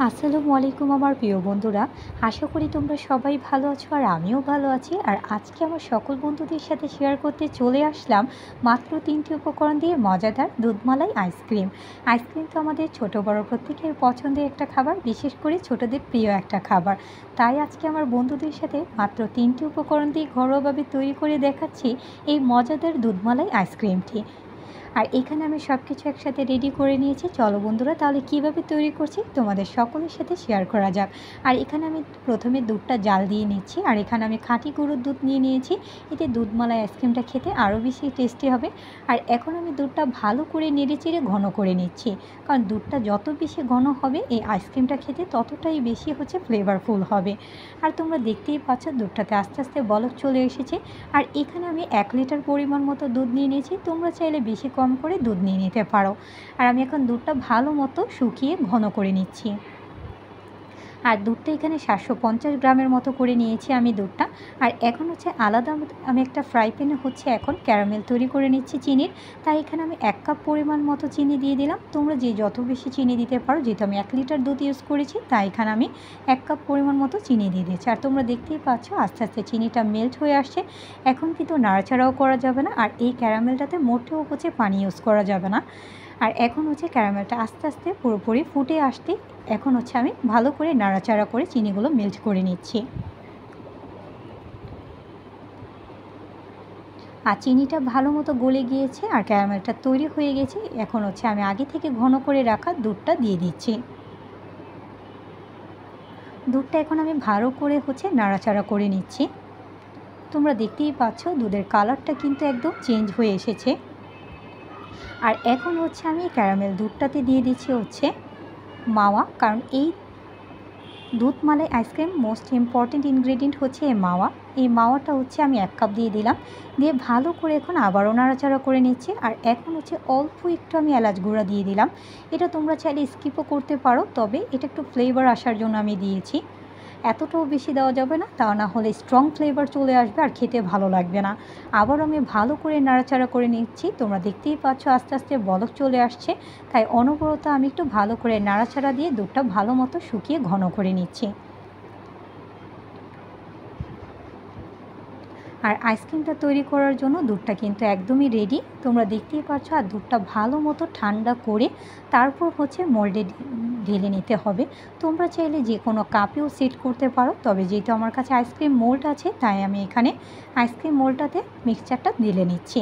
আসসালামু আলাইকুম আমার প্রিয় বন্ধুরা। আশা করি তোমরা সবাই ভালো আছো আর আমিও ভালো আছি। আর আজকে আমার সকল বন্ধুদের সাথে শেয়ার করতে চলে আসলাম মাত্র ৩টি উপকরণ দিয়ে মজাদার দুধমালাই আইসক্রিম। আইসক্রিম তো আমাদের ছোট বড় প্রত্যেকের পছন্দের একটা খাবার, বিশেষ করে ছোটদের প্রিয় একটা খাবার। তাই আজকে আমার বন্ধুদের সাথে মাত্র ৩টি উপকরণ দিয়ে ঘরোয়াভাবে তৈরি করে দেখাচ্ছি এই মজাদার দুধমালাই আইসক্রিমটি। আর এখানে আমি সব কিছু একসাথে রেডি করে নিয়েছি। চলো বন্ধুরা, তাহলে কীভাবে তৈরি করছি তোমাদের সকলের সাথে শেয়ার করা যাক। আর এখানে আমি প্রথমে দুধটা জাল দিয়ে নিচ্ছি। আর এখানে আমি খাঁটি গরুর দুধ নিয়ে নিয়েছি। এতে দুধমালাই আইসক্রিমটা খেতে আরও বেশি টেস্টি হবে। আর এখন আমি দুধটা ভালো করে নেড়েচেড়ে ঘন করে নিচ্ছি, কারণ দুধটা যত বেশি ঘন হবে এই আইসক্রিমটা খেতে ততটাই বেশি ফ্লেভারফুল হবে। আর তোমরা দেখতেই পাচ্ছ দুধটাতে আস্তে আস্তে বলক চলে এসেছে। আর এখানে আমি 1 লিটার পরিমাণ মতো দুধ নিয়ে নিয়েছি। তোমরা চাইলে বেশি কম করে দুধ নিয়ে নিতে পারো। আর আমি এখন দুধটা ভালো মতো শুকিয়ে ঘন করে নিচ্ছি। আর দুধটা এখানে 750 গ্রামের মতো করে নিয়েছি আমি দুধটা। আর এখন আলাদা আমি একটা ফ্রাই প্যানে এখন ক্যারামেল তৈরি করে নিচ্ছি চিনির। তাই এখানে আমি 1 কাপ পরিমাণ মতো চিনি দিয়ে দিলাম। তোমরা যে যত বেশি চিনি দিতে পারো, যেহেতু আমি 1 লিটার দুধ ইউজ করেছি তাই এখানে আমি 1 কাপ পরিমাণ মতো চিনি দিয়ে দিয়েছি। আর তোমরা দেখতেই পাচ্ছ আস্তে আস্তে চিনিটা মেল্ট হয়ে আসছে। এখন কিন্তু নাড়াচাড়াও করা যাবে না, আর এই ক্যারামেলটাতে মোটেও পানি ইউজ করা যাবে না। আর এখন ক্যারামেলটা আস্তে আস্তে পুরোপুরি ফুটে আসতে এখন আমি ভালো করে নাড়াচাড়া করে চিনিগুলো মেল্ট করে নিচ্ছি। আর চিনিটা ভালো মতো গলে গিয়েছে আর ক্যারামেলটা তৈরি হয়ে গেছে। এখন আমি আগে থেকে ঘন করে রাখা দুধটা দিয়ে দিচ্ছি। দুধটা এখন আমি ভালো করে নাড়াচাড়া করে নিচ্ছি। তোমরা দেখতেই পাচ্ছ দুধের কালারটা কিন্তু একদম চেঞ্জ হয়ে এসেছে। আর এখন আমি ক্যারামেল দুধটাতে দিয়ে দিচ্ছি মাওয়া, কারণ এই দুধমালাই আইসক্রিম মোস্ট ইম্পর্ট্যান্ট ইনগ্রেডিয়েন্ট এই মাওয়া। এই মাওয়াটা আমি 1 কাপ দিয়ে দিলাম। দিয়ে ভালো করে এখন আবারও নাড়াচাড়া করে নিচ্ছি। আর এখন অল্প একটু আমি এলাচ গুঁড়া দিয়ে দিলাম। এটা তোমরা চাইলে স্কিপও করতে পারো, তবে এটা একটু ফ্লেভার আসার জন্য আমি দিয়েছি। এতটাও বেশি দেওয়া যাবে না, তা না হলে স্ট্রং ফ্লেভার চলে আসবে আর খেতে ভালো লাগবে না। আবার আমি ভালো করে নাড়াচাড়া করে নিচ্ছি। তোমরা দেখতেই পাচ্ছ আস্তে আস্তে বলক চলে আসছে। তাই অনবরত আমি একটু ভালো করে নাড়াচাড়া দিয়ে দুধটা ভালো মতো শুকিয়ে ঘন করে নিচ্ছি। আর আইসক্রিমটা তৈরি করার জন্য দুধটা কিন্তু একদমই রেডি, তোমরা দেখতেই পাচ্ছ। আর দুধটা ভালো মতো ঠান্ডা করে তারপর মোল্ডে ঢেলে নিতে হবে। তোমরা চাইলে যে কোনো কাপেও সেট করতে পারো, তবে যেহেতু আমার কাছে আইসক্রিম মোল্ড আছে তাই আমি এখানে আইসক্রিম মোল্ডটাতে মিক্সচারটা ঢেলে নিচ্ছি।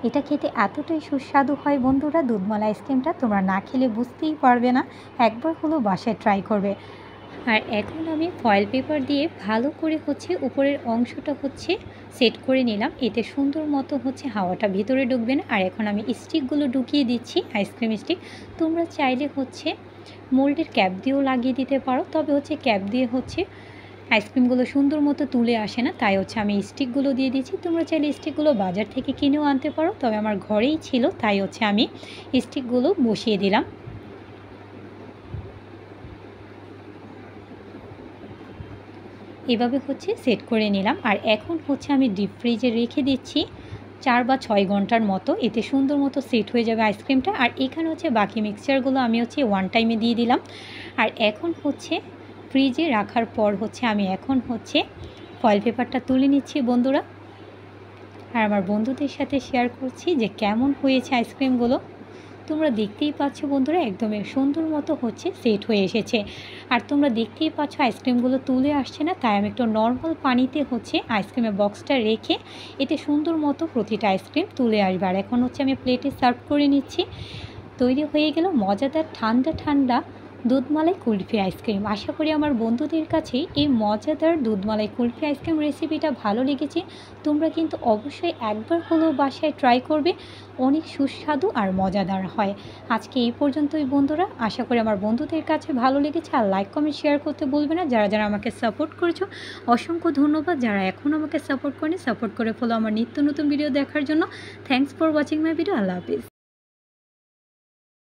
এটা খেতে এতটাই সুস্বাদু হয় বন্ধুরা, দুধমালাই আইসক্রিমটা তোমরা না খেলে বুঝতেই পারবে না। একবার হলেও বাসায় ট্রাই করবে। আর এখন আমি ফয়েল পেপার দিয়ে ভালো করে উপরের অংশটা সেট করে নিলাম। এতে সুন্দর মতো হাওয়াটা ভিতরে ঢুকবে না। আর এখন আমি স্টিকগুলো ঢুকিয়ে দিচ্ছি, আইসক্রিম স্টিক। তোমরা চাইলে মোল্ডের ক্যাপ দিয়েও লাগিয়ে দিতে পারো, তবে ক্যাপ দিয়ে আইসক্রিমগুলো সুন্দর মতো তুলে আসে না, তাই আমি স্টিকগুলো দিয়ে দিচ্ছি। তোমরা চাইলে স্টিকগুলো বাজার থেকে কিনেও আনতে পারো, তবে আমার ঘরেই ছিল তাই আমি স্টিকগুলো বসিয়ে দিলাম। এভাবে সেট করে নিলাম। আর এখন আমি ডিপ ফ্রিজে রেখে দিচ্ছি 4 বা 6 ঘন্টার মতো। এতে সুন্দর মতো সেট হয়ে যাবে আইসক্রিমটা। আর এখানে বাকি মিক্সচারগুলো আমি 1 টাইমে দিয়ে দিলাম। আর এখন ফ্রিজে রাখার পর আমি এখন ফয়েল পেপারটা তুলে নিচ্ছি বন্ধুরা। আর আমার বন্ধুদের সাথে শেয়ার করছি যে কেমন হয়েছে আইসক্রিমগুলো। তোমরা দেখতেই পাচ্ছ বন্ধুরা একদমই সুন্দর মতো সেট হয়ে এসেছে। আর তোমরা দেখতেই পাচ্ছ আইসক্রিমগুলো তুলে আসছে না, তাই আমি একটু নর্মাল পানিতে আইসক্রিমের বক্সটা রেখে এতে সুন্দর মতো প্রতিটা আইসক্রিম তুলে আসবে। আর এখন আমি প্লেটে সার্ভ করে নিচ্ছি। তৈরি হয়ে গেল মজাদার ঠান্ডা ঠান্ডা দুধমালাই কুলফি আইসক্রিম। আশা করি আমার বন্ধুদের কাছে এই মজাদার দুধমালাই কুলফি আইসক্রিম রেসিপিটা ভালো লেগেছে। তোমরা কিন্তু অবশ্যই একবার হলেও বাসায় ট্রাই করবে, অনেক সুস্বাদু আর মজাদার হয়। আজকে এই পর্যন্তই বন্ধুরা, আশা করি আমার বন্ধুদের কাছে ভালো লেগেছে। আর লাইক কমেন্ট শেয়ার করতে বলবে না। যারা যারা আমাকে সাপোর্ট করেছো অসংখ্য ধন্যবাদ। যারা এখন আমাকে সাপোর্ট করে ফলো আমার নিত্য নতুন ভিডিও দেখার জন্য। Thanks for watching my video. Allah Hafiz.